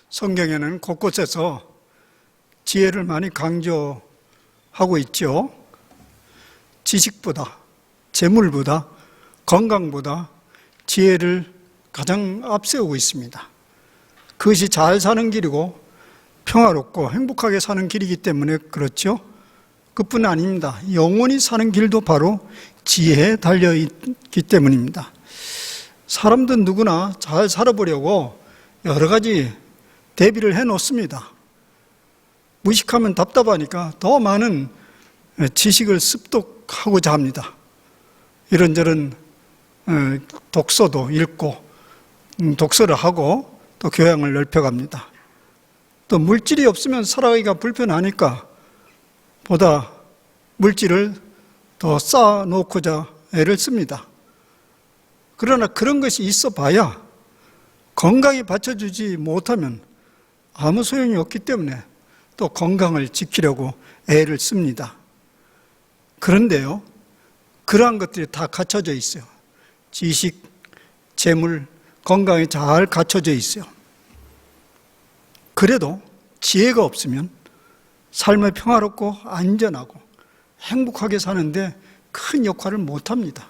성경에는 곳곳에서 지혜를 많이 강조하고 있죠. 지식보다, 재물보다, 건강보다 지혜를 가장 앞세우고 있습니다. 그것이 잘 사는 길이고 평화롭고 행복하게 사는 길이기 때문에 그렇죠. 그뿐 아닙니다. 영원히 사는 길도 바로 지혜에 달려있기 때문입니다. 사람들 누구나 잘 살아보려고 여러 가지 대비를 해놓습니다. 무식하면 답답하니까 더 많은 지식을 습득하고자 합니다. 이런저런 독서도 읽고 독서를 하고 또 교양을 넓혀갑니다. 또 물질이 없으면 살아가기가 불편하니까 보다 물질을 더 쌓아놓고자 애를 씁니다. 그러나 그런 것이 있어 봐야 건강이 받쳐주지 못하면 아무 소용이 없기 때문에 또 건강을 지키려고 애를 씁니다. 그런데요, 그러한 것들이 다 갖춰져 있어요. 지식, 재물, 건강이 잘 갖춰져 있어요. 그래도 지혜가 없으면 삶을 평화롭고 안전하고 행복하게 사는데 큰 역할을 못합니다.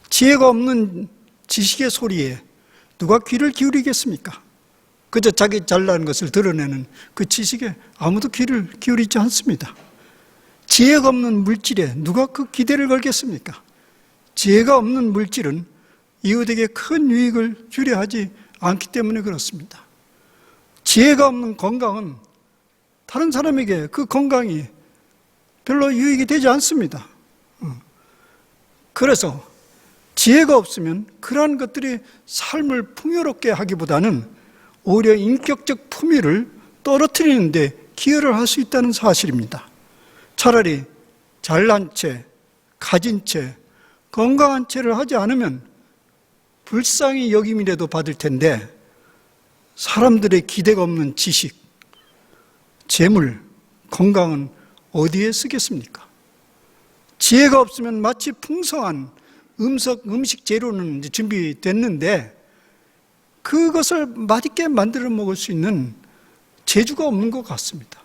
지혜가 없는 지식의 소리에 누가 귀를 기울이겠습니까? 그저 자기 잘난 것을 드러내는 그 지식에 아무도 귀를 기울이지 않습니다. 지혜가 없는 물질에 누가 그 기대를 걸겠습니까? 지혜가 없는 물질은 이웃에게 큰 유익을 주려 하지 않기 때문에 그렇습니다. 지혜가 없는 건강은 다른 사람에게 그 건강이 별로 유익이 되지 않습니다. 그래서 지혜가 없으면 그러한 것들이 삶을 풍요롭게 하기보다는 오히려 인격적 품위를 떨어뜨리는 데 기여를 할 수 있다는 사실입니다. 차라리 잘난 채, 가진 채, 건강한 채를 하지 않으면 불쌍히 여김이라도 받을 텐데 사람들의 기대가 없는 지식, 재물, 건강은 어디에 쓰겠습니까? 지혜가 없으면 마치 풍성한 음식 재료는 준비됐는데 그것을 맛있게 만들어 먹을 수 있는 재주가 없는 것 같습니다.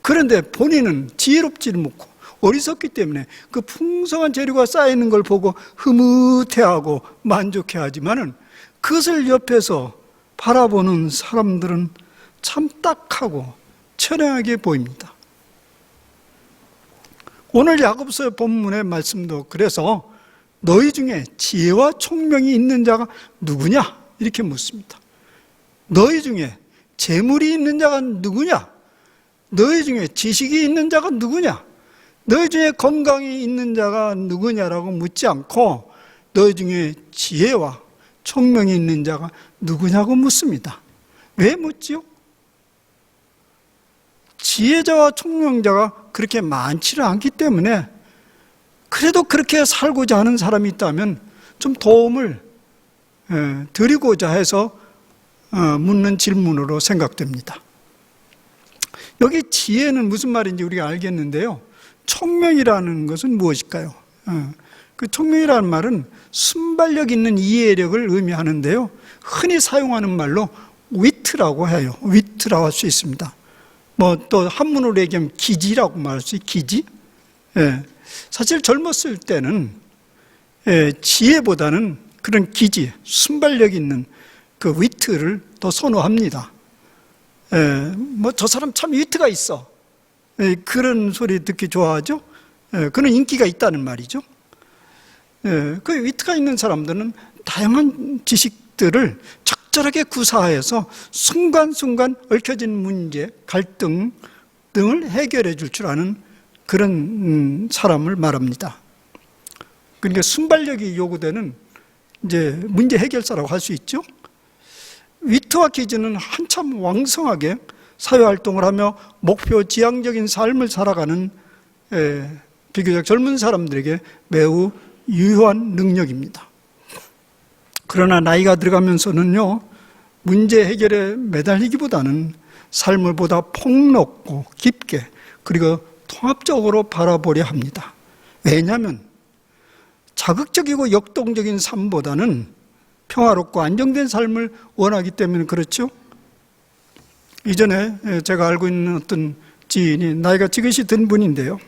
그런데 본인은 지혜롭지를 못고 어리석기 때문에 그 풍성한 재료가 쌓이는 걸 보고 흐뭇해하고 만족해하지만은 그것을 옆에서 바라보는 사람들은 참 딱하고 처량하게 보입니다. 오늘 야고보서 본문의 말씀도 그래서 너희 중에 지혜와 총명이 있는 자가 누구냐? 이렇게 묻습니다. 너희 중에 재물이 있는 자가 누구냐? 너희 중에 지식이 있는 자가 누구냐? 너희 중에 건강이 있는 자가 누구냐라고 묻지 않고 너희 중에 지혜와 총명이 있는 자가 누구냐고 묻습니다. 왜 묻지요? 지혜자와 총명자가 그렇게 많지는 않기 때문에 그래도 그렇게 살고자 하는 사람이 있다면 좀 도움을 드리고자 해서 묻는 질문으로 생각됩니다. 여기 지혜는 무슨 말인지 우리가 알겠는데요. 총명이라는 것은 무엇일까요? 그 총명이라는 말은 순발력 있는 이해력을 의미하는데요. 흔히 사용하는 말로 위트라고 해요. 위트라고 할 수 있습니다. 또 한문으로 얘기하면 기지라고 말할 수 있어요. 기지? 사실 젊었을 때는 지혜보다는 그런 기지, 순발력 있는 그 위트를 더 선호합니다. 저 사람 참 위트가 있어. 그런 소리 듣기 좋아하죠. 그런 인기가 있다는 말이죠. 그 위트가 있는 사람들은 다양한 지식들을 적절하게 구사해서 순간순간 얽혀진 문제, 갈등 등을 해결해 줄 줄 아는 그런 사람을 말합니다. 그러니까 순발력이 요구되는 이제 문제 해결사라고 할 수 있죠. 위트와 기지는 한참 왕성하게 사회활동을 하며 목표 지향적인 삶을 살아가는 비교적 젊은 사람들에게 매우 유효한 능력입니다. 그러나 나이가 들어가면서는요, 문제 해결에 매달리기보다는 삶을 보다 폭넓고 깊게 그리고 통합적으로 바라보려 합니다. 왜냐하면 자극적이고 역동적인 삶보다는 평화롭고 안정된 삶을 원하기 때문에 그렇죠. 이전에 제가 알고 있는 어떤 지인이 나이가 지긋이 든 분인데요.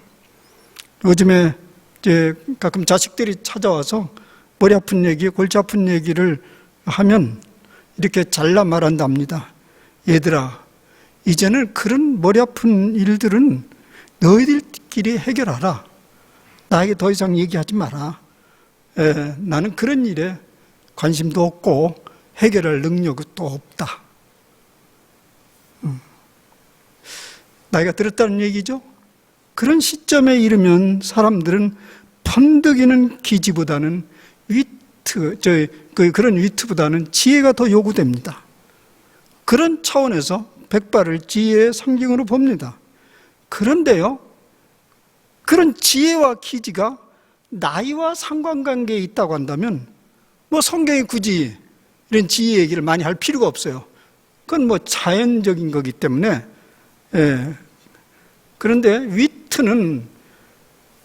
요즘에 이제 가끔 자식들이 찾아와서 머리 아픈 얘기, 골치 아픈 얘기를 하면 이렇게 잘라 말한답니다. 얘들아, 이제는 그런 머리 아픈 일들은 너희들끼리 해결하라. 나에게 더 이상 얘기하지 마라. 나는 그런 일에 관심도 없고 해결할 능력도 없다. 나이가 들었다는 얘기죠. 그런 시점에 이르면 사람들은 펀득이는 기지보다는 그런 위트보다는 지혜가 더 요구됩니다. 그런 차원에서 백발을 지혜의 상징으로 봅니다. 그런데요, 그런 지혜와 기지가 나이와 상관관계에 있다고 한다면 뭐 성경이 굳이 이런 지혜 얘기를 많이 할 필요가 없어요. 그건 뭐 자연적인 거기 때문에. 그런데 위트는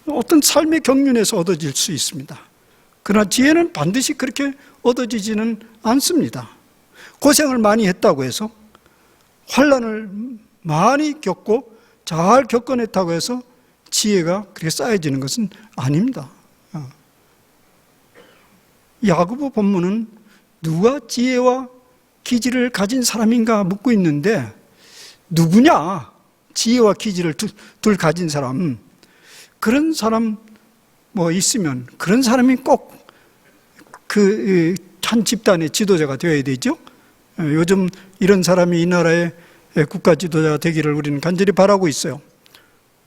어떤 삶의 경륜에서 얻어질 수 있습니다. 그러나 지혜는 반드시 그렇게 얻어지지는 않습니다. 고생을 많이 했다고 해서, 환난을 많이 겪고 잘 겪어냈다고 해서 지혜가 그렇게 쌓여지는 것은 아닙니다. 야고보 본문은 누가 지혜와 기지를 가진 사람인가 묻고 있는데, 누구냐? 지혜와 기지를 둘 가진 사람. 그런 사람 뭐 있으면 그런 사람이 꼭 그 한 집단의 지도자가 되어야 되죠. 요즘 이런 사람이 이 나라의 국가 지도자가 되기를 우리는 간절히 바라고 있어요.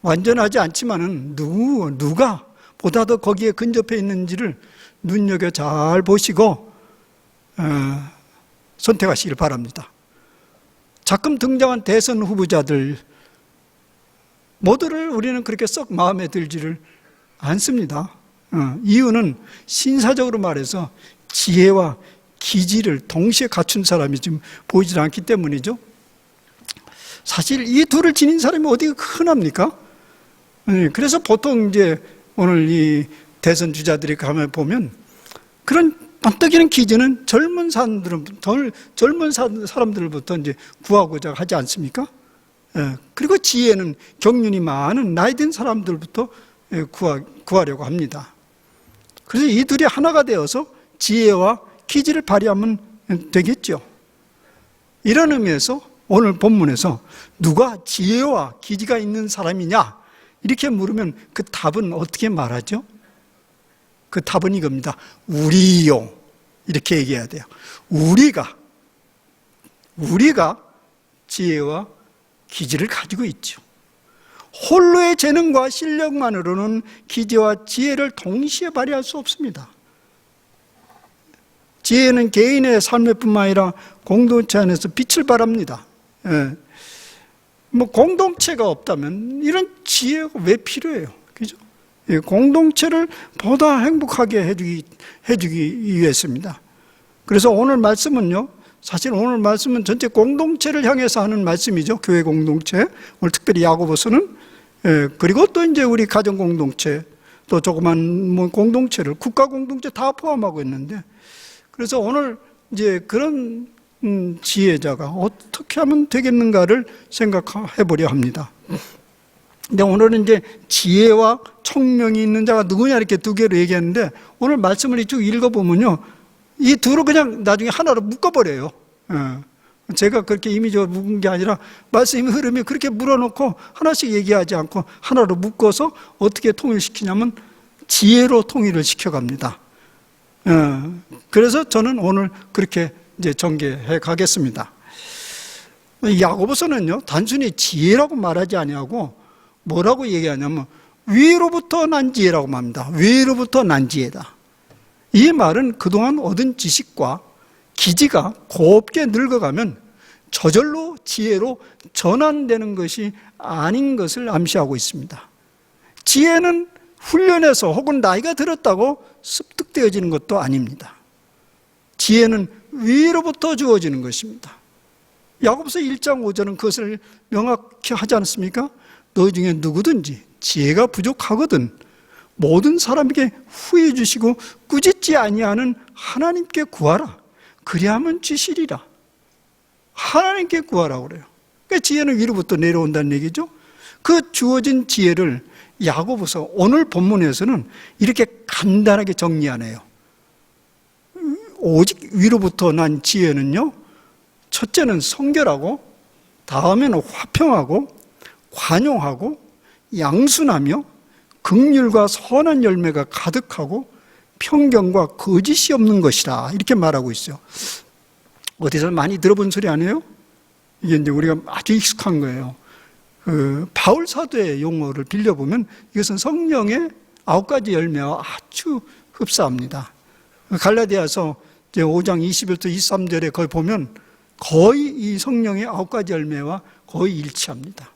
완전하지 않지만은 누가 보다 더 거기에 근접해 있는지를 눈여겨 잘 보시고 선택하시길 바랍니다. 가끔 등장한 대선 후보자들 모두를 우리는 그렇게 썩 마음에 들지를 않습니다. 이유는 신사적으로 말해서 지혜와 기지를 동시에 갖춘 사람이 지금 보이질 않기 때문이죠. 사실 이 둘을 지닌 사람이 어디가 흔합니까? 그래서 보통 이제 오늘 이 대선 주자들이 가면 보면 그런 번뜩이는 기지는 젊은 사람들부터 이제 구하고자 하지 않습니까? 그리고 지혜는 경륜이 많은 나이 든 사람들부터 구하려고 합니다. 그래서 이 둘이 하나가 되어서 지혜와 기지를 발휘하면 되겠죠. 이런 의미에서 오늘 본문에서 누가 지혜와 기지가 있는 사람이냐 이렇게 물으면 그 답은 어떻게 말하죠? 그 답은 이겁니다. 우리요. 이렇게 얘기해야 돼요. 우리가 지혜와 기지를 가지고 있죠. 홀로의 재능과 실력만으로는 기지와 지혜를 동시에 발휘할 수 없습니다. 지혜는 개인의 삶뿐만 아니라 공동체 안에서 빛을 발합니다. 뭐 공동체가 없다면 이런 지혜가 왜 필요해요? 그죠? 공동체를 보다 행복하게 해주기 위해서입니다. 그래서 오늘 말씀은요, 사실 오늘 말씀은 전체 공동체를 향해서 하는 말씀이죠. 교회 공동체, 오늘 특별히 야고보서는, 그리고 또 이제 우리 가정 공동체, 또 조그만 뭐 공동체를, 국가 공동체 다 포함하고 있는데, 그래서 오늘 이제 그런 지혜자가 어떻게 하면 되겠는가를 생각해 보려 합니다. 근데 오늘은 이제 지혜와 총명이 있는 자가 누구냐 이렇게 두 개로 얘기했는데, 오늘 말씀을 쭉 읽어보면요, 이 둘을 그냥 나중에 하나로 묶어버려요. 제가 그렇게 임의적으로 묶은 게 아니라 말씀의 흐름이 그렇게 물어놓고 하나씩 얘기하지 않고 하나로 묶어서 어떻게 통일시키냐면 지혜로 통일을 시켜갑니다. 그래서 저는 오늘 그렇게 이제 전개해 가겠습니다. 야고보서는요, 단순히 지혜라고 말하지 아니하고 뭐라고 얘기하냐면 위로부터 난 지혜라고 말합니다. 위로부터 난 지혜다. 이 말은 그동안 얻은 지식과 기지가 곱게 늙어가면 저절로 지혜로 전환되는 것이 아닌 것을 암시하고 있습니다. 지혜는 훈련해서 혹은 나이가 들었다고 습득되어지는 것도 아닙니다. 지혜는 위로부터 주어지는 것입니다. 야고보서 1장 5절은 그것을 명확히 하지 않습니까? 너희 중에 누구든지 지혜가 부족하거든 모든 사람에게 후해 주시고 꾸짖지 아니하는 하나님께 구하라. 그리하면 주시리라. 하나님께 구하라고 그래요. 그러니까 지혜는 위로부터 내려온다는 얘기죠. 그 주어진 지혜를 야고보서 오늘 본문에서는 이렇게 간단하게 정리하네요. 오직 위로부터 난 지혜는요, 첫째는 성결하고, 다음에는 화평하고, 관용하고, 양순하며, 긍휼과 선한 열매가 가득하고, 편견과 거짓이 없는 것이라, 이렇게 말하고 있어요. 어디서 많이 들어본 소리 아니에요? 이게 이제 우리가 아주 익숙한 거예요. 바울 사도의 용어를 빌려보면 이것은 성령의 9가지 열매와 아주 흡사합니다. 갈라디아서 5장 21절 23절에 거기 보면 거의 이 성령의 9가지 열매와 거의 일치합니다.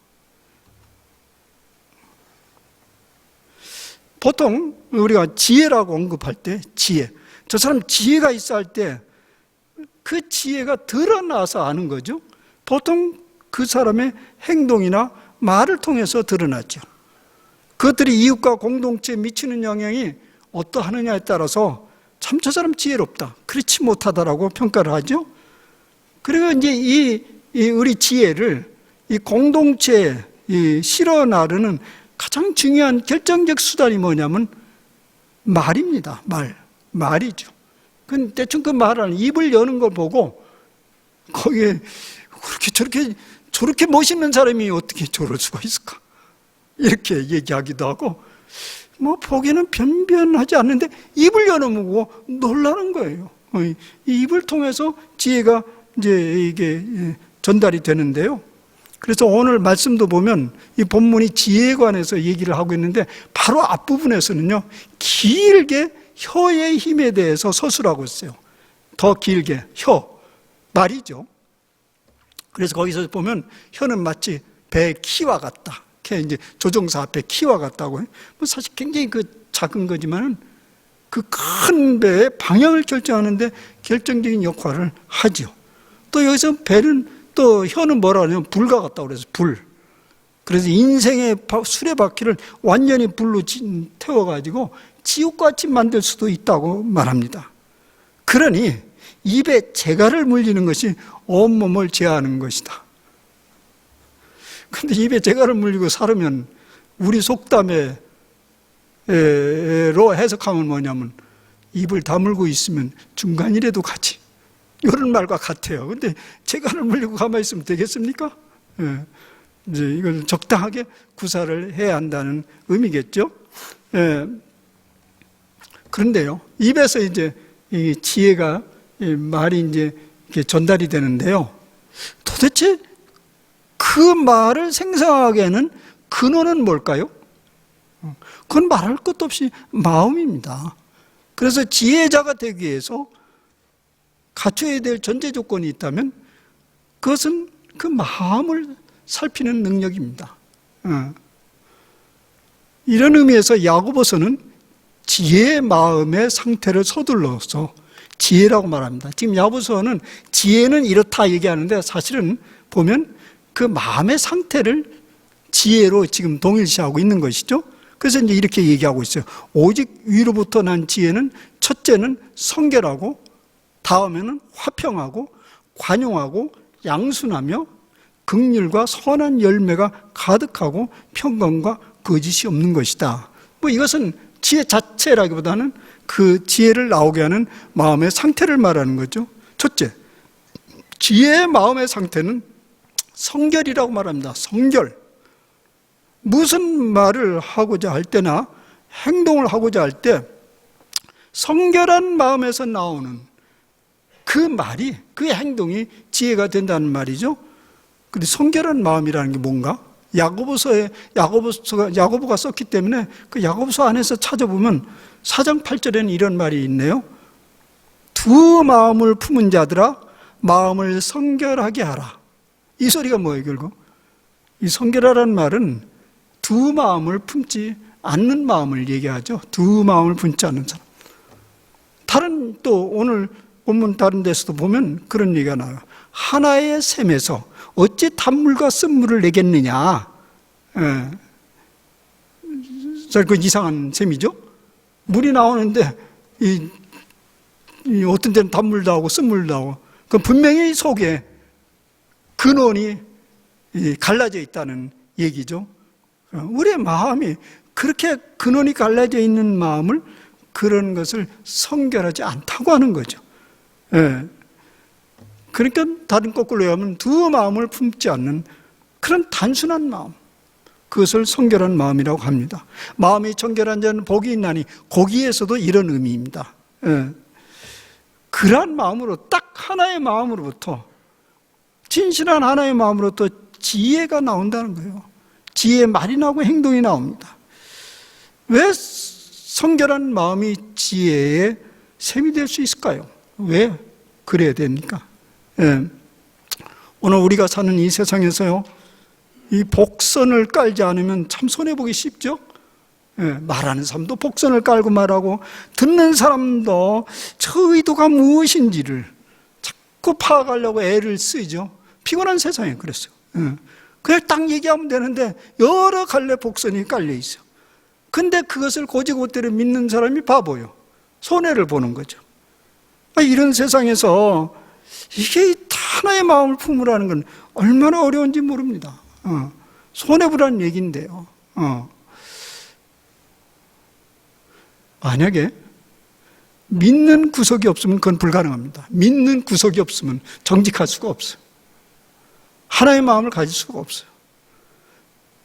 보통 우리가 지혜라고 언급할 때 지혜, 저 사람 지혜가 있어 할 때 그 지혜가 드러나서 아는 거죠. 보통 그 사람의 행동이나 말을 통해서 드러나죠. 그것들이 이웃과 공동체에 미치는 영향이 어떠하느냐에 따라서 참 저 사람 지혜롭다, 그렇지 못하다라고 평가를 하죠. 그리고 이제 우리 지혜를 이 공동체에 실어 나르는 가장 중요한 결정적 수단이 뭐냐면 말입니다. 말이죠. 대충 그 말하는 입을 여는 걸 보고 거기에 저렇게 멋있는 사람이 어떻게 저럴 수가 있을까? 이렇게 얘기하기도 하고, 뭐 보기에는 변변하지 않는데 입을 열어보고 놀라는 거예요. 이 입을 통해서 지혜가 이제 이게 전달이 되는데요. 그래서 오늘 말씀도 보면 이 본문이 지혜에 관해서 얘기를 하고 있는데 바로 앞부분에서는요, 길게 혀의 힘에 대해서 서술하고 있어요. 더 길게 말이죠. 그래서 거기서 보면 혀는 마치 배의 키와 같다. 이제 조종사 앞에 키와 같다고. 뭐 사실 굉장히 작은 거지만은 그 큰 배의 방향을 결정하는데 결정적인 역할을 하죠. 또 여기서 또 혀는 뭐라 하냐면 불과 같다고 그래서 불. 그래서 인생의 수레바퀴를 완전히 불로 태워가지고 지옥같이 만들 수도 있다고 말합니다. 그러니 입에 재갈을 물리는 것이 온몸을 제하는 것이다. 근데 입에 재갈을 물리고 살으면 우리 속담으로 해석하면 뭐냐면 입을 다물고 있으면 중간이라도 가지, 이런 말과 같아요. 근데 재갈을 물리고 가만히 있으면 되겠습니까? 이제 이걸 적당하게 구사를 해야 한다는 의미겠죠. 그런데요, 입에서 이제 이 지혜가 말이 이제 이렇게 전달이 되는데요. 도대체 그 말을 생성하게 하는 근원은 뭘까요? 그건 말할 것도 없이 마음입니다. 그래서 지혜자가 되기 위해서 갖춰야 될 전제 조건이 있다면 그것은 그 마음을 살피는 능력입니다. 이런 의미에서 야고보서는 지혜의 마음의 상태를 서둘러서 지혜라고 말합니다. 지금 야고보서는 지혜는 이렇다 얘기하는데 사실은 보면 그 마음의 상태를 지혜로 지금 동일시하고 있는 것이죠. 그래서 이제 이렇게 얘기하고 있어요. 오직 위로부터 난 지혜는 첫째는 성결하고, 다음에는 화평하고, 관용하고, 양순하며, 긍휼과 선한 열매가 가득하고, 편견과 거짓이 없는 것이다. 뭐 이것은 지혜 자체라기보다는 그 지혜를 나오게 하는 마음의 상태를 말하는 거죠. 첫째, 지혜의 마음의 상태는 성결이라고 말합니다. 성결. 무슨 말을 하고자 할 때나 행동을 하고자 할 때 성결한 마음에서 나오는 그 말이, 그 행동이 지혜가 된다는 말이죠. 근데 성결한 마음이라는 게 뭔가? 야고보가 썼기 때문에 그 야고보서 안에서 찾아보면 4장 8절에는 이런 말이 있네요. 두 마음을 품은 자들아, 마음을 성결하게 하라. 이 소리가 뭐예요, 결국? 이 성결하라는 말은 두 마음을 품지 않는 마음을 얘기하죠. 두 마음을 품지 않는 사람. 또 오늘 본문 다른 데서도 보면 그런 얘기가 나와요. 하나의 샘에서 어찌 단물과 쓴물을 내겠느냐. 그 이상한 셈이죠. 물이 나오는데 이 어떤 데는 단물도 하고 쓴물도 하고, 그 분명히 속에 근원이 갈라져 있다는 얘기죠. 우리의 마음이 그렇게 근원이 갈라져 있는 마음을, 그런 것을 성결하지 않다고 하는 거죠. 예. 그러니까 다른 거꾸로 하면 두 마음을 품지 않는 그런 단순한 마음, 그것을 성결한 마음이라고 합니다. 마음이 정결한 자는 복이 있나니, 거기에서도 이런 의미입니다. 예. 그러한 마음으로, 딱 하나의 마음으로부터, 진실한 하나의 마음으로부터 지혜가 나온다는 거예요. 지혜의 말이 나오고 행동이 나옵니다. 왜 성결한 마음이 지혜의 셈이 될 수 있을까요? 왜 그래야 됩니까? 예. 오늘 우리가 사는 이 세상에서요, 이 복선을 깔지 않으면 참 손해보기 쉽죠? 예. 말하는 사람도 복선을 깔고 말하고, 듣는 사람도 저 의도가 무엇인지를 자꾸 파악하려고 애를 쓰죠. 피곤한 세상에 그랬어요. 예. 그냥 딱 얘기하면 되는데 여러 갈래 복선이 깔려 있어요. 근데 그것을 고지고대로 믿는 사람이 바보요. 손해를 보는 거죠. 이런 세상에서 이게 하나의 마음을 품으라는 건 얼마나 어려운지 모릅니다. 손해보라는 얘기인데요. 만약에 믿는 구석이 없으면 그건 불가능합니다. 믿는 구석이 없으면 정직할 수가 없어요. 하나의 마음을 가질 수가 없어요.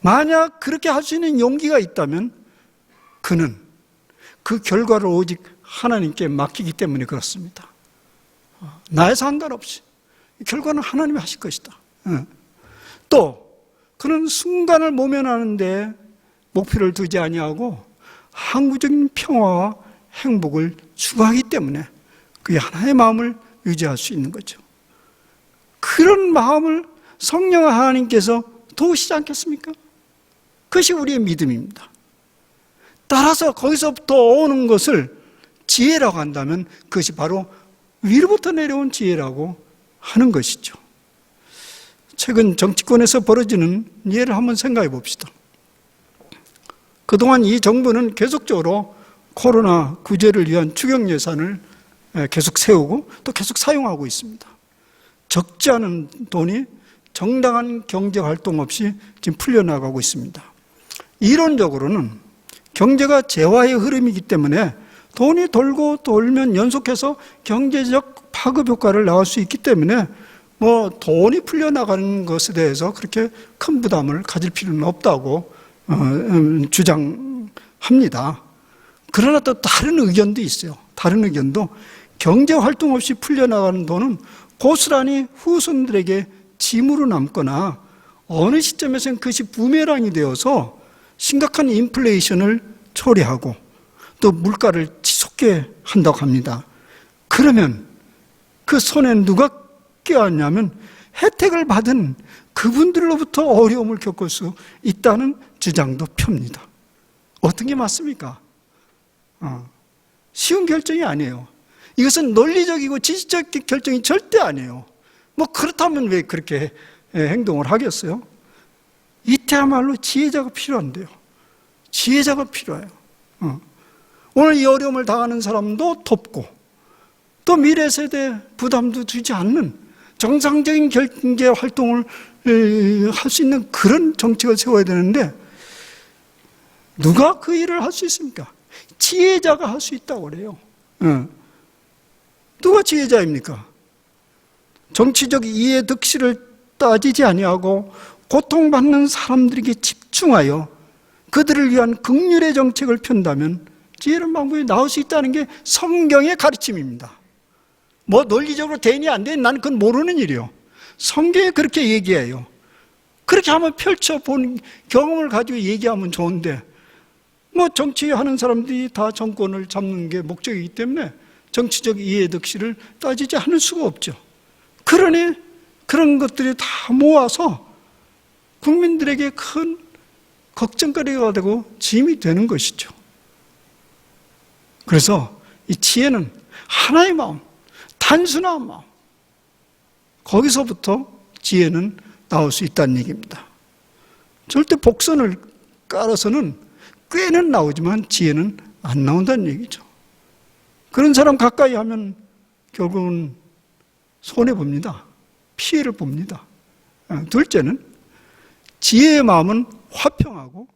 만약 그렇게 할 수 있는 용기가 있다면 그는 그 결과를 오직 하나님께 맡기기 때문에 그렇습니다. 나에 상관없이 결과는 하나님이 하실 것이다. 또 그는 순간을 모면하는데 목표를 두지 아니하고 항구적인 평화와 행복을 추구하기 때문에 그의 하나의 마음을 유지할 수 있는 거죠. 그런 마음을 성령 하나님께서 도우시지 않겠습니까? 그것이 우리의 믿음입니다. 따라서 거기서부터 오는 것을 지혜라고 한다면 그것이 바로 위로부터 내려온 지혜라고 하는 것이죠. 최근 정치권에서 벌어지는 예를 한번 생각해 봅시다. 그동안 이 정부는 계속적으로 코로나 구제를 위한 추경 예산을 계속 세우고 또 계속 사용하고 있습니다. 적지 않은 돈이 정당한 경제 활동 없이 지금 풀려나가고 있습니다. 이론적으로는 경제가 재화의 흐름이기 때문에 돈이 돌고 돌면 연속해서 경제적 파급 효과를 낳을 수 있기 때문에 돈이 풀려나가는 것에 대해서 그렇게 큰 부담을 가질 필요는 없다고 주장합니다. 그러나 또 다른 의견도 있어요. 다른 의견도 경제 활동 없이 풀려나가는 돈은 고스란히 후손들에게 짐으로 남거나 어느 시점에서는 그것이 부메랑이 되어서 심각한 인플레이션을 초래하고 또 물가를 치솟게 한다고 합니다. 그러면 그 손에 누가 껴안냐면 혜택을 받은 그분들로부터 어려움을 겪을 수 있다는 주장도 펴니다. 어떤 게 맞습니까? 쉬운 결정이 아니에요. 이것은 논리적이고 지식적 결정이 절대 아니에요. 그렇다면 왜 그렇게 행동을 하겠어요? 이때야말로 지혜자가 필요한데요. 지혜자가 필요해요. 오늘 이 어려움을 당하는 사람도 돕고 또 미래 세대 부담도 주지 않는 정상적인 경제 활동을 할 수 있는 그런 정책을 세워야 되는데 누가 그 일을 할 수 있습니까? 지혜자가 할 수 있다고 그래요. 누가 지혜자입니까? 정치적 이해 득실을 따지지 아니하고 고통받는 사람들에게 집중하여 그들을 위한 긍휼의 정책을 편다면 지혜로운 방법이 나올 수 있다는 게 성경의 가르침입니다. 논리적으로 되니 안 되니 나는 그건 모르는 일이요. 성경에 그렇게 얘기해요. 그렇게 한번 펼쳐본 경험을 가지고 얘기하면 좋은데 정치하는 사람들이 다 정권을 잡는 게 목적이기 때문에 정치적 이해득실을 따지지 않을 수가 없죠. 그러니 그런 것들이 다 모아서 국민들에게 큰 걱정거리가 되고 짐이 되는 것이죠. 그래서 이 지혜는 하나의 마음, 단순한 마음, 거기서부터 지혜는 나올 수 있다는 얘기입니다. 절대 복선을 깔아서는 꾀는 나오지만 지혜는 안 나온다는 얘기죠. 그런 사람 가까이 하면 결국은 손해봅니다. 피해를 봅니다. 둘째는 지혜의 마음은 화평하고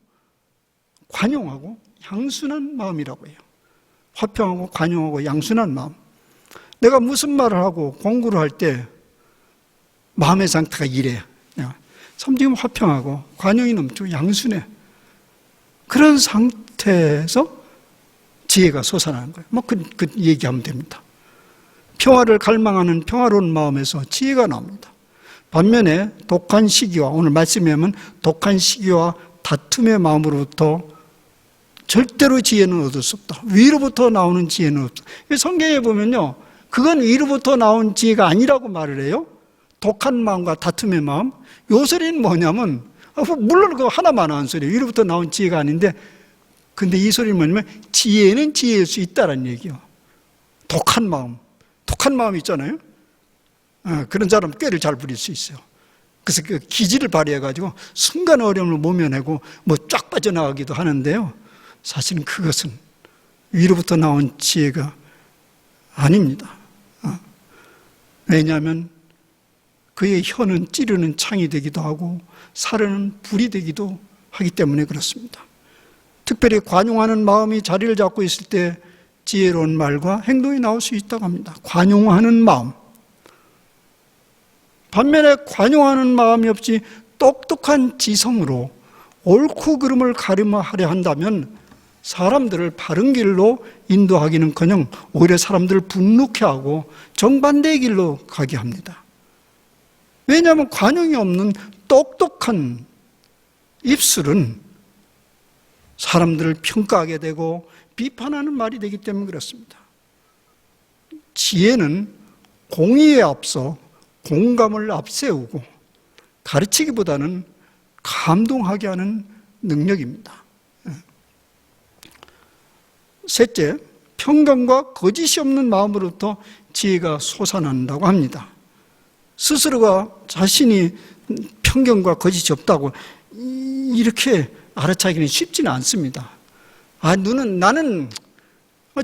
관용하고 양순한 마음이라고 해요. 화평하고 관용하고 양순한 마음. 내가 무슨 말을 하고 공부를 할 때 마음의 상태가 이래. 성질은 화평하고 관용이 넘치고 양순해. 그런 상태에서 지혜가 솟아나는 거예요. 그 얘기하면 됩니다. 평화를 갈망하는 평화로운 마음에서 지혜가 나옵니다. 반면에 독한 시기와, 오늘 말씀에 하면 독한 시기와 다툼의 마음으로부터 절대로 지혜는 얻을 수 없다. 위로부터 나오는 지혜는 없다. 성경에 보면요, 그건 위로부터 나온 지혜가 아니라고 말을 해요. 독한 마음과 다툼의 마음. 요 소리는 뭐냐면, 물론 그거 하나만 하는 소리예요. 위로부터 나온 지혜가 아닌데, 근데 이 소리는 뭐냐면 지혜는 지혜일 수 있다는 얘기예요. 독한 마음 있잖아요. 그런 사람 꾀를 잘 부릴 수 있어요. 그래서 그 기질을 발휘해가지고 순간 어려움을 모면하고 쫙 빠져나가기도 하는데요. 사실은 그것은 위로부터 나온 지혜가 아닙니다. 왜냐하면 그의 혀는 찌르는 창이 되기도 하고 사르는 불이 되기도 하기 때문에 그렇습니다. 특별히 관용하는 마음이 자리를 잡고 있을 때 지혜로운 말과 행동이 나올 수 있다고 합니다. 관용하는 마음. 반면에 관용하는 마음이 없이 똑똑한 지성으로 옳고 그름을 가림하려 한다면 사람들을 바른 길로 인도하기는커녕 오히려 사람들을 분노케 하고 정반대의 길로 가게 합니다. 왜냐하면 관용이 없는 똑똑한 입술은 사람들을 평가하게 되고 비판하는 말이 되기 때문에 그렇습니다. 지혜는 공의에 앞서 공감을 앞세우고 가르치기보다는 감동하게 하는 능력입니다. 셋째, 편견과 거짓이 없는 마음으로부터 지혜가 솟아난다고 합니다. 스스로가 자신이 편견과 거짓이 없다고 이렇게 알아차기는 쉽지는 않습니다. 나는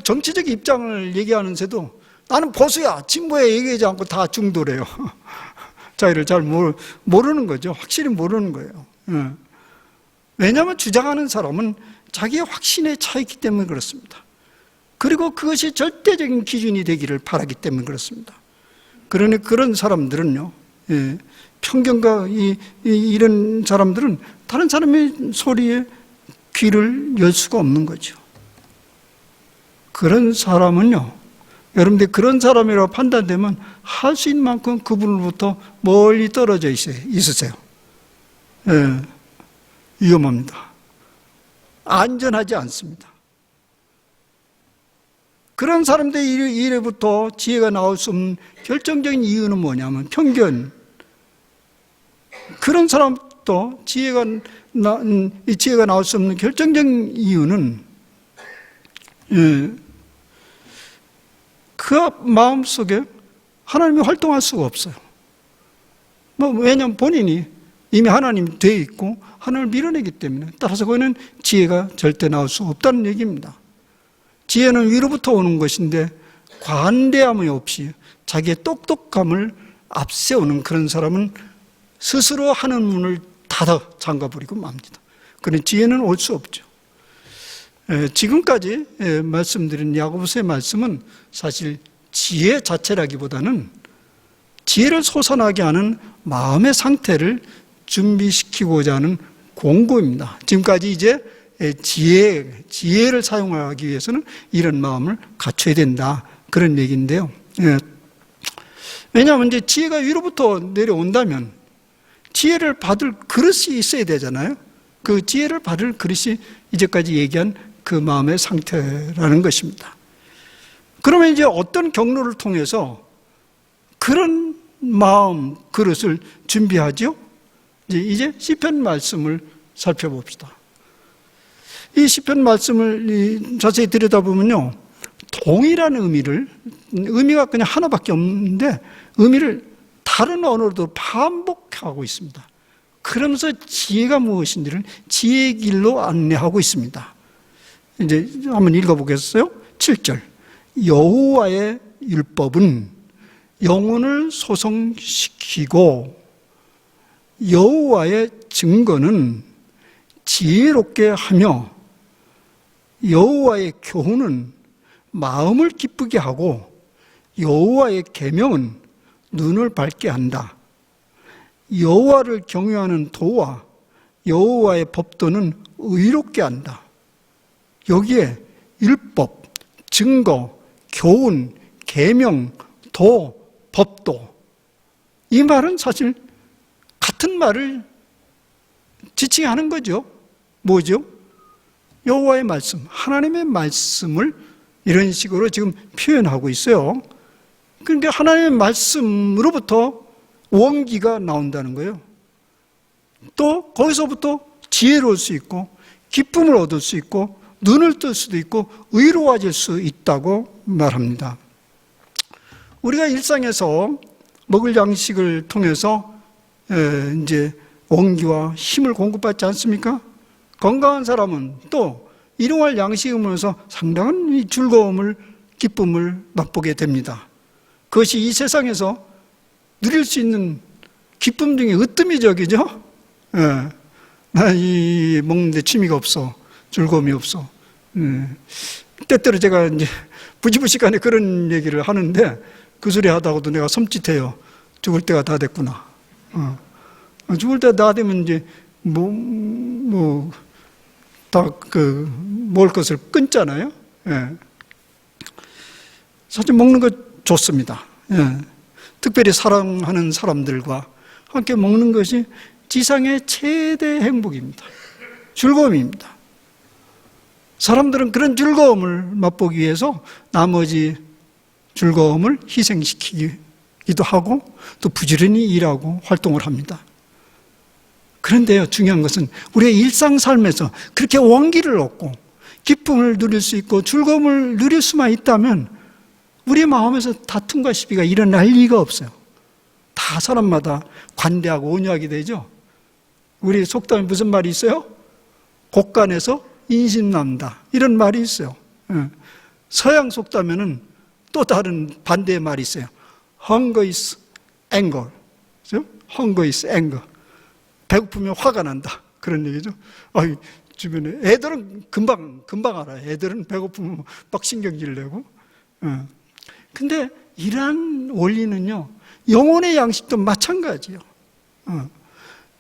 정치적 입장을 얘기하는 새도 나는 보수야, 진보야 얘기하지 않고 다 중도래요. 자기를 잘 모르는 거죠. 확실히 모르는 거예요. 왜냐하면 주장하는 사람은 자기의 확신에 차 있기 때문에 그렇습니다. 그리고 그것이 절대적인 기준이 되기를 바라기 때문에 그렇습니다. 그러니 그런 사람들은요, 편견과 이런 사람들은 다른 사람의 소리에 귀를 열 수가 없는 거죠. 그런 사람은요, 여러분들 그런 사람이라고 판단되면 할 수 있는 만큼 그분으로부터 멀리 떨어져 있으세요. 위험합니다. 안전하지 않습니다. 그런 사람들의 일에부터 지혜가 나올 수 없는 결정적인 이유는 뭐냐면 편견. 그런 사람부터 지혜가 나올 수 없는 결정적인 이유는 그 마음속에 하나님이 활동할 수가 없어요. 왜냐하면 본인이 이미 하나님이 되어 있고 하나님을 밀어내기 때문에, 따라서 그거는 지혜가 절대 나올 수 없다는 얘기입니다. 지혜는 위로부터 오는 것인데 관대함이 없이 자기의 똑똑함을 앞세우는 그런 사람은 스스로 하는 문을 닫아 잠가버리고 맙니다. 그런 지혜는 올 수 없죠. 지금까지 말씀드린 야고보서의 말씀은 사실 지혜 자체라기보다는 지혜를 솟아나게 하는 마음의 상태를 준비시키고자 하는 공고입니다. 지금까지 이제 지혜를 사용하기 위해서는 이런 마음을 갖춰야 된다, 그런 얘기인데요. 왜냐하면 이제 지혜가 위로부터 내려온다면 지혜를 받을 그릇이 있어야 되잖아요. 그 지혜를 받을 그릇이 이제까지 얘기한 그 마음의 상태라는 것입니다. 그러면 이제 어떤 경로를 통해서 그런 마음 그릇을 준비하죠? 이제 시편 말씀을 살펴봅시다. 이 시편 말씀을 자세히 들여다보면요, 동일한 의미가 그냥 하나밖에 없는데 의미를 다른 언어로도 반복하고 있습니다. 그러면서 지혜가 무엇인지를 지혜의 길로 안내하고 있습니다. 이제 한번 읽어보겠어요? 7절. 여호와의 율법은 영혼을 소성시키고 여호와의 증거는 지혜롭게 하며 여호와의 교훈은 마음을 기쁘게 하고 여호와의 계명은 눈을 밝게 한다. 여호와를 경외하는 도와 여호와의 법도는 의롭게 한다. 여기에 율법, 증거, 교훈, 계명, 도, 법도, 이 말은 사실 같은 말을 지칭하는 거죠. 뭐죠? 여호와의 말씀, 하나님의 말씀을 이런 식으로 지금 표현하고 있어요. 그러니까 하나님의 말씀으로부터 원기가 나온다는 거예요. 또 거기서부터 지혜로울 수 있고 기쁨을 얻을 수 있고 눈을 뜰 수도 있고 의로워질 수 있다고 말합니다. 우리가 일상에서 먹을 양식을 통해서 이제 원기와 힘을 공급받지 않습니까? 건강한 사람은 또 일용할 양식을 먹으면서 상당한 즐거움을, 기쁨을 맛보게 됩니다. 그것이 이 세상에서 누릴 수 있는 기쁨 중에 으뜸이적이죠. 나 이 먹는데 취미가 없어, 즐거움이 없어. 때때로 제가 이제 부지부식간에 그런 얘기를 하는데 그 소리 하다가도 내가 섬찟해요. 죽을 때가 다 됐구나. 죽을 때가 다 되면 이제 다 먹을 것을 끊잖아요. 사실 먹는 거 좋습니다. 특별히 사랑하는 사람들과 함께 먹는 것이 지상의 최대 행복입니다. 즐거움입니다. 사람들은 그런 즐거움을 맛보기 위해서 나머지 즐거움을 희생시키기도 하고 또 부지런히 일하고 활동을 합니다. 그런데요, 중요한 것은 우리의 일상 삶에서 그렇게 원기를 얻고 기쁨을 누릴 수 있고 즐거움을 누릴 수만 있다면 우리 마음에서 다툼과 시비가 일어날 리가 없어요. 다 사람마다 관대하고 온유하게 되죠. 우리 속담에 무슨 말이 있어요? 곡간에서 인심난다, 이런 말이 있어요. 서양 속담에는 또 다른 반대의 말이 있어요. Hunger is anger. Hunger is anger. 배고프면 화가 난다, 그런 얘기죠. 주변에 애들은 금방 알아요. 애들은 배고프면 막 신경질 내고. 근데 이러한 원리는요, 영혼의 양식도 마찬가지예요.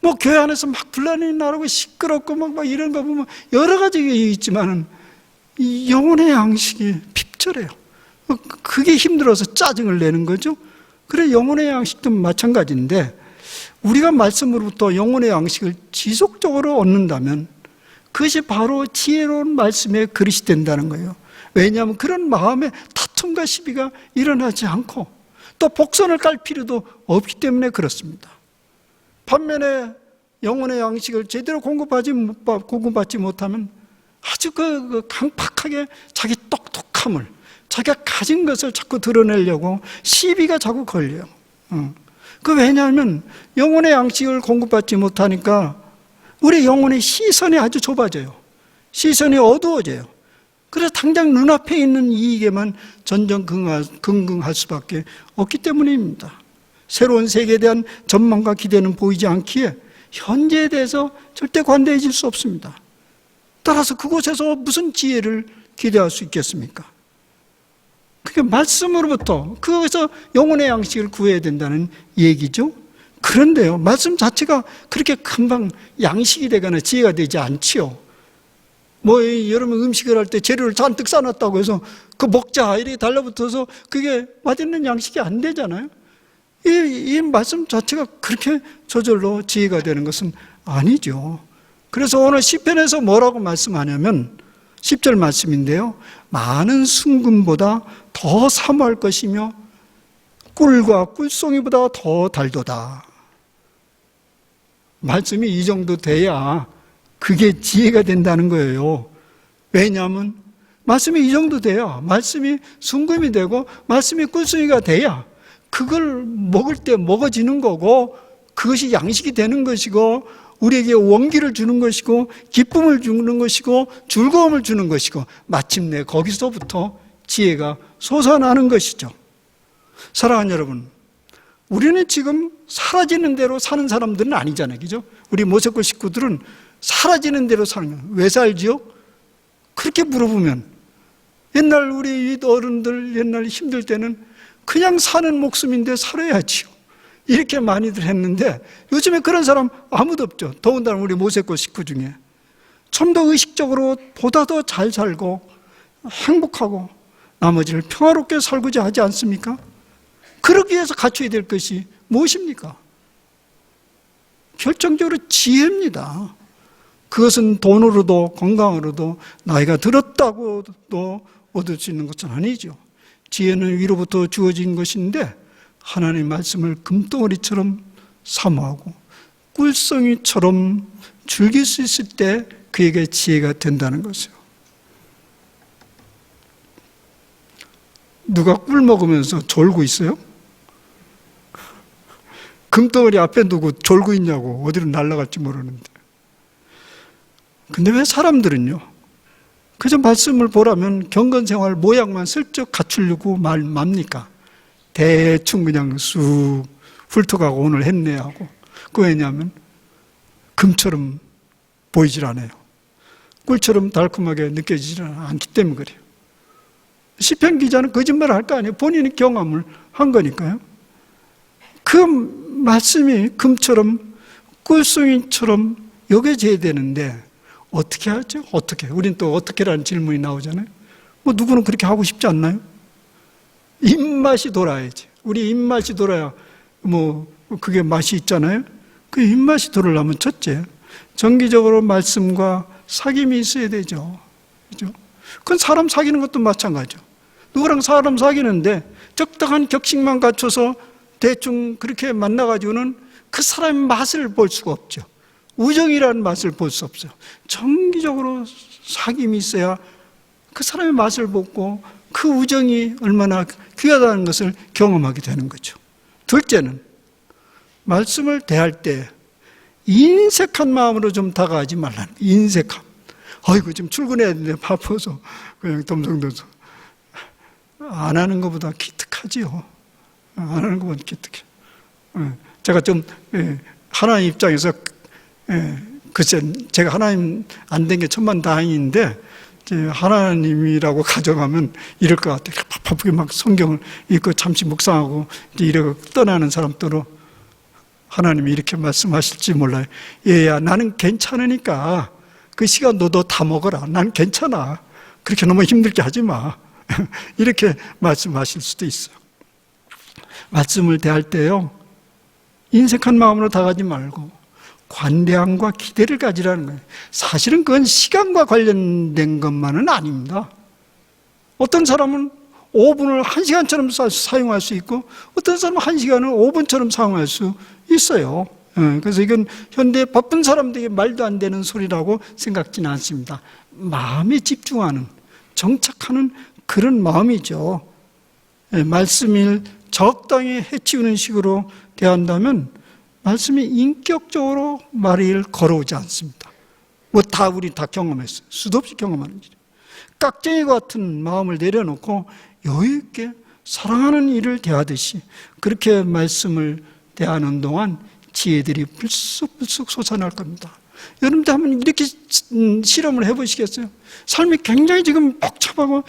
뭐 교회 안에서 막 분란이 나고 시끄럽고 막 이런 거 보면 여러 가지 있지만은 이 영혼의 양식이 핍절해요. 그게 힘들어서 짜증을 내는 거죠. 그래, 영혼의 양식도 마찬가지인데 우리가 말씀으로부터 영혼의 양식을 지속적으로 얻는다면 그것이 바로 지혜로운 말씀의 그릇이 된다는 거예요. 왜냐하면 그런 마음에 다툼과 시비가 일어나지 않고 또 복선을 깔 필요도 없기 때문에 그렇습니다. 반면에 영혼의 양식을 제대로 공급받지 못하면 아주 강팍하게 자기 똑똑함을, 자기가 가진 것을 자꾸 드러내려고 시비가 자꾸 걸려요. 왜냐하면 영혼의 양식을 공급받지 못하니까 우리 영혼의 시선이 아주 좁아져요. 시선이 어두워져요. 그래서 당장 눈앞에 있는 이익에만 전전긍긍할 수밖에 없기 때문입니다. 새로운 세계에 대한 전망과 기대는 보이지 않기에 현재에 대해서 절대 관대해질 수 없습니다. 따라서 그곳에서 무슨 지혜를 기대할 수 있겠습니까? 그게 말씀으로부터 그것에서 영혼의 양식을 구해야 된다는 얘기죠. 그런데요, 말씀 자체가 그렇게 금방 양식이 되거나 지혜가 되지 않지요. 여러분 음식을 할 때 재료를 잔뜩 싸놨다고 해서 그 먹자 이렇게 달라붙어서 그게 맛있는 양식이 안 되잖아요. 이 말씀 자체가 그렇게 저절로 지혜가 되는 것은 아니죠. 그래서 오늘 시편에서 뭐라고 말씀하냐면 10절 말씀인데요, 많은 순금보다 더 사모할 것이며 꿀과 꿀송이보다 더 달도다. 말씀이 이 정도 돼야 그게 지혜가 된다는 거예요. 왜냐하면 말씀이 이 정도 돼야, 말씀이 순금이 되고 말씀이 꿀송이가 돼야 그걸 먹을 때 먹어지는 거고 그것이 양식이 되는 것이고 우리에게 원기를 주는 것이고 기쁨을 주는 것이고 즐거움을 주는 것이고 마침내 거기서부터 지혜가 솟아나는 것이죠. 사랑하는 여러분, 우리는 지금 사라지는 대로 사는 사람들은 아니잖아요. 그죠? 우리 모세골 식구들은 사라지는 대로 사는 거예요. 왜 살지요? 그렇게 물어보면 옛날 우리 어른들 옛날 힘들 때는 그냥 사는 목숨인데 살아야지요. 이렇게 많이들 했는데 요즘에 그런 사람 아무도 없죠. 더군다나 우리 모세골 식구 중에 좀 더 의식적으로 보다 더 잘 살고 행복하고 나머지를 평화롭게 살고자 하지 않습니까? 그러기 위해서 갖춰야 될 것이 무엇입니까? 결정적으로 지혜입니다. 그것은 돈으로도 건강으로도 나이가 들었다고도 얻을 수 있는 것은 아니죠. 지혜는 위로부터 주어진 것인데 하나님의 말씀을 금덩어리처럼 사모하고 꿀송이처럼 즐길 수 있을 때 그에게 지혜가 된다는 것이요. 누가 꿀 먹으면서 졸고 있어요? 금덩어리 앞에 두고 졸고 있냐고. 어디로 날아갈지 모르는데. 근데 왜 사람들은요, 그저 말씀을 보라면 경건생활 모양만 슬쩍 갖추려고 맙니까? 대충 그냥 쑥 훑어가고 오늘 했네 하고. 그 왜냐하면 금처럼 보이질 않아요. 꿀처럼 달콤하게 느껴지지 않기 때문에 그래요. 시편 기자는 거짓말을 할 거 아니에요. 본인이 경험을 한 거니까요. 그 말씀이 금처럼 꿀송이처럼 여겨져야 되는데 어떻게 하죠? 어떻게? 우린 또 어떻게라는 질문이 나오잖아요. 뭐 누구는 그렇게 하고 싶지 않나요? 입맛이 돌아야지. 우리 입맛이 돌아야 뭐 그게 맛이 있잖아요. 그 입맛이 돌으려면 첫째, 정기적으로 말씀과 사귐이 있어야 되죠. 그죠? 그건 사람 사귀는 것도 마찬가지죠. 누구랑 사람 사귀는데 적당한 격식만 갖춰서 대충 그렇게 만나가지고는 그 사람의 맛을 볼 수가 없죠. 우정이라는 맛을 볼 수 없어요. 정기적으로 사귐이 있어야 그 사람의 맛을 보고 그 우정이 얼마나 귀하다는 것을 경험하게 되는 거죠. 둘째는 말씀을 대할 때 인색한 마음으로 좀 다가가지 말라는 거예요. 인색함. 아이고 지금 출근해야 되는데 바빠서 그냥 덤성덤성. 안 하는 것보다 기특하지요. 안 하는 것보다 기특해. 제가 좀 하나님 입장에서 글쎄 제가 하나님 안 된 게 천만다행인데 하나님이라고 가정하면 이럴 것 같아요. 바쁘게 막 성경을 읽고 잠시 묵상하고 이러고 떠나는 사람들로 하나님이 이렇게 말씀하실지 몰라요. 얘야 나는 괜찮으니까 그 시간 너도 다 먹어라. 난 괜찮아. 그렇게 너무 힘들게 하지 마. 이렇게 말씀하실 수도 있어요. 말씀을 대할 때요, 인색한 마음으로 다가지 말고 관대함과 기대를 가지라는 거예요. 사실은 그건 시간과 관련된 것만은 아닙니다. 어떤 사람은 5분을 1시간처럼 사용할 수 있고 어떤 사람은 1시간을 5분처럼 사용할 수 있어요. 그래서 이건 현대 바쁜 사람들에게 말도 안 되는 소리라고 생각지는 않습니다. 마음에 집중하는, 정착하는 그런 마음이죠. 말씀을 적당히 해치우는 식으로 대한다면 말씀이 인격적으로 말을 걸어오지 않습니다. 뭐 다 우리 다 경험했어요. 수도 없이 경험하는 일이에요. 깍쟁이 같은 마음을 내려놓고 여유 있게 사랑하는 일을 대하듯이 그렇게 말씀을 대하는 동안 지혜들이 불쑥불쑥 솟아날 겁니다. 여러분들 한번 이렇게 실험을 해보시겠어요? 삶이 굉장히 지금 복잡하고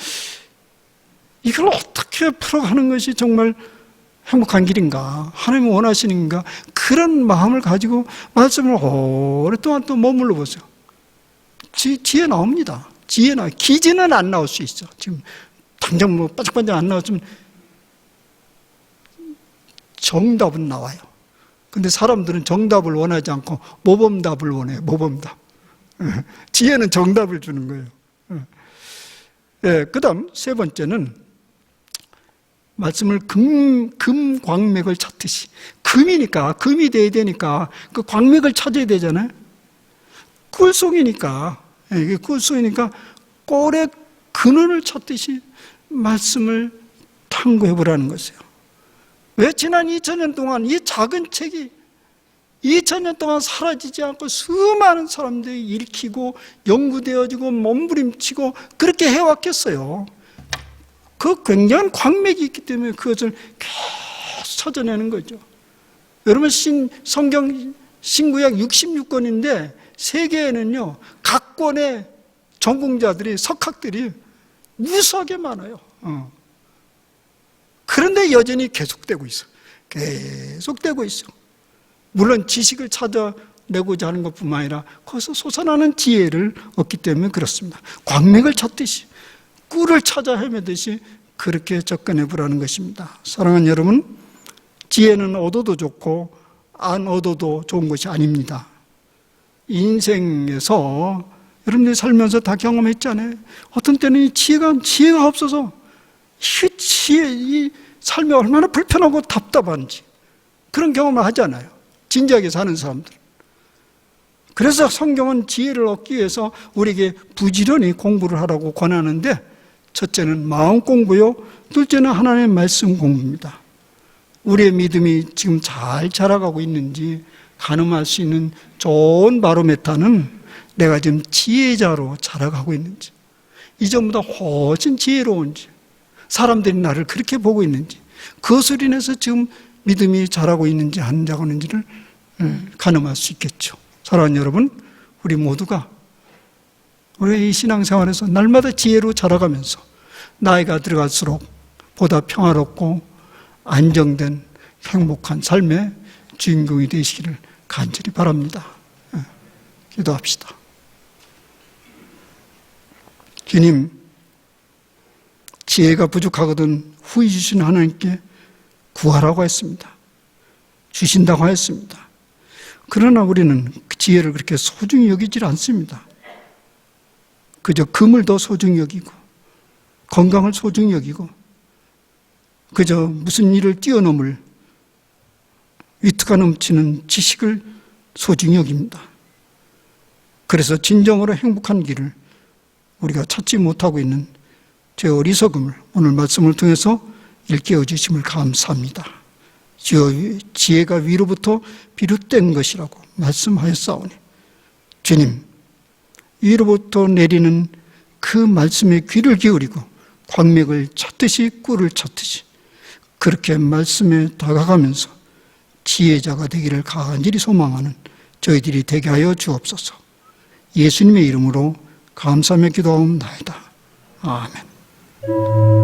이걸 어떻게 풀어가는 것이 정말 행복한 길인가, 하나님이 원하시는가, 그런 마음을 가지고 말씀을 오랫동안 또 머물러 보세요. 지혜 나옵니다. 지혜나 기지는 안 나올 수 있어. 지금 당장 뭐 반짝반짝 안 나왔으면 정답은 나와요. 근데 사람들은 정답을 원하지 않고 모범답을 원해요. 모범답. 지혜는 정답을 주는 거예요. 그 다음 세 번째는 말씀을 금광맥을 찾듯이, 금이니까, 금이 돼야 되니까 그 광맥을 찾아야 되잖아요. 꿀송이니까, 이게 꿀송이니까 꼴의 근원을 찾듯이 말씀을 탐구해 보라는 것이에요. 왜 지난 2000년 동안 이 작은 책이 2000년 동안 사라지지 않고 수많은 사람들이 읽히고 연구되어지고 몸부림치고 그렇게 해왔겠어요. 그 굉장한 광맥이 있기 때문에 그것을 계속 찾아내는 거죠. 여러분 성경 신구약 66권인데 세계에는요 각 권의 전공자들이 석학들이 무수하게 많아요. 그런데 여전히 계속되고 있어. 계속되고 있어. 물론 지식을 찾아내고자 하는 것뿐만 아니라 거기서 솟아나는 지혜를 얻기 때문에 그렇습니다. 광맥을 찾듯이 꿀을 찾아 헤매듯이 그렇게 접근해 보라는 것입니다. 사랑하는 여러분, 지혜는 얻어도 좋고 안 얻어도 좋은 것이 아닙니다. 인생에서 여러분들이 살면서 다 경험했잖아요. 어떤 때는 지혜가 없어서 이 삶이 얼마나 불편하고 답답한지 그런 경험을 하잖아요. 진지하게 사는 사람들. 그래서 성경은 지혜를 얻기 위해서 우리에게 부지런히 공부를 하라고 권하는데, 첫째는 마음 공부요, 둘째는 하나님의 말씀 공부입니다. 우리의 믿음이 지금 잘 자라가고 있는지 가늠할 수 있는 좋은 바로메타는 내가 지금 지혜자로 자라가고 있는지, 이전보다 훨씬 지혜로운지, 사람들이 나를 그렇게 보고 있는지, 그것을 인해서 지금 믿음이 자라고 있는지 안 자라고 있는지를 가늠할 수 있겠죠. 사랑하는 여러분, 우리 모두가 우리의 이 신앙생활에서 날마다 지혜로 자라가면서 나이가 들어갈수록 보다 평화롭고 안정된 행복한 삶의 주인공이 되시기를 간절히 바랍니다. 기도합시다. 주님, 지혜가 부족하거든 후히 주신 하나님께 구하라고 했습니다. 주신다고 하였습니다. 그러나 우리는 그 지혜를 그렇게 소중히 여기질 않습니다. 그저 금을 더 소중히 여기고 건강을 소중히 여기고 그저 무슨 일을 뛰어넘을 위트가 넘치는 지식을 소중히 여깁니다. 그래서 진정으로 행복한 길을 우리가 찾지 못하고 있는 제 어리석음을 오늘 말씀을 통해서 일깨워 주심을 감사합니다. 지혜가 위로부터 비롯된 것이라고 말씀하였사오니 주님, 위로부터 내리는 그 말씀에 귀를 기울이고 광맥을 찾듯이 꿀을 찾듯이 그렇게 말씀에 다가가면서 지혜자가 되기를 간절히 소망하는 저희들이 되게 하여 주옵소서. 예수님의 이름으로 감사하며 기도하옵나이다. 아멘.